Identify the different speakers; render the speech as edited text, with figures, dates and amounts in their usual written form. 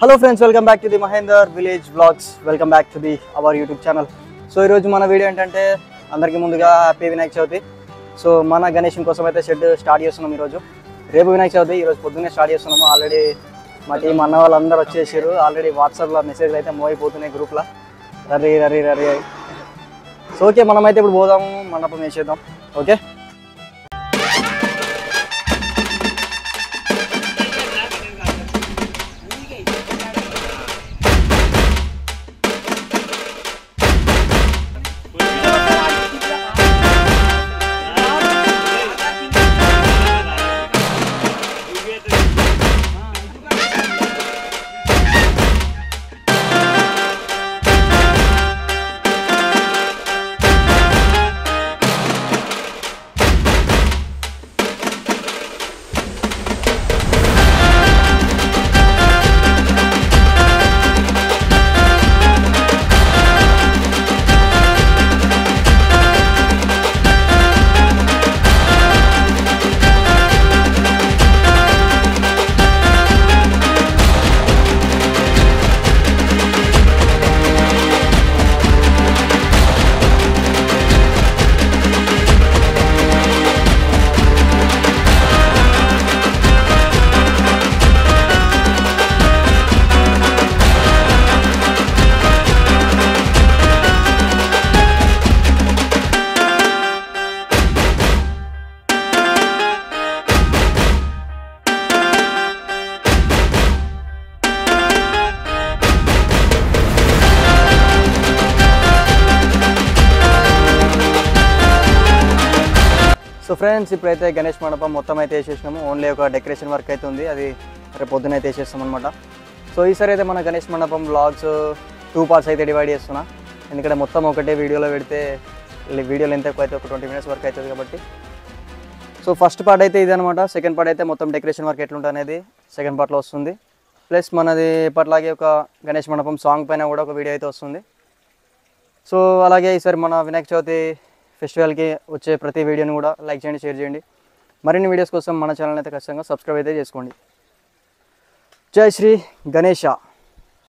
Speaker 1: Hello friends, welcome back to the Mahender village vlogs. Welcome back to the our YouTube channel. So ఈరోజు మన video ఏంటంటే అందరికీ ముందుగా happy Vinayaka Chavithi. So మన గణేషన్ కోసం అయితే షెడ్ స్టార్ట్ చేస్తున్నాం ఈరోజు. రేపు వినాయక చవితి, ఈరోజు పొద్దున్నే స్టార్ట్ చేస్తున్నాము. ఆల్రెడీ మా టీం అన్న వాళ్ళందరూ వచ్చేసారు. ఆల్రెడీ వాట్సాప్లో మెసేజ్లు అయితే మూవ్ అయిపోతున్నాయి గ్రూప్లో. రరీ రరీ రరీ. సో ఓకే, మనమైతే ఇప్పుడు పోదాము, మండపం వేసేద్దాం. ఓకే. సో ఫ్రెండ్స్, ఇప్పుడైతే గణేష్ మండపం మొత్తం అయితే వేసేసినాము. ఓన్లీ ఒక డెకరేషన్ వర్క్ అయితే ఉంది, అది రేపు పొద్దున అయితే వేసేస్తాం అనమాట. సో ఈసారి అయితే మన గణేష్ మండపం వ్లాగ్స్ 2 పార్ట్స్ అయితే డివైడ్ చేస్తున్నా. ఎందుకంటే మొత్తం ఒకటే వీడియోలో పెడితే వీడియో లెంత్ ఎక్కువ అయితే ఒక 20 minutes వరకు అవుతుంది కాబట్టి. సో ఫస్ట్ పార్ట్ అయితే ఇది అనమాట. సెకండ్ పార్ట్ అయితే మొత్తం డెకరేషన్ వర్క్ ఎట్లుంటుంది అనేది సెకండ్ పార్ట్లో వస్తుంది. ప్లస్ మనది ఎప్పటిలాగే ఒక గణేష్ మండపం సాంగ్ పైన కూడా ఒక వీడియో అయితే వస్తుంది. సో అలాగే ఈసారి మన వినాయక చవితి ఫెస్టివల్కి వచ్చే ప్రతి వీడియోని కూడా లైక్ చేయండి, షేర్ చేయండి. మరిన్ని వీడియోస్ కోసం మన ఛానల్ అయితే ఖచ్చితంగా సబ్స్క్రైబ్ అయితే చేసుకోండి. జై శ్రీ గణేష.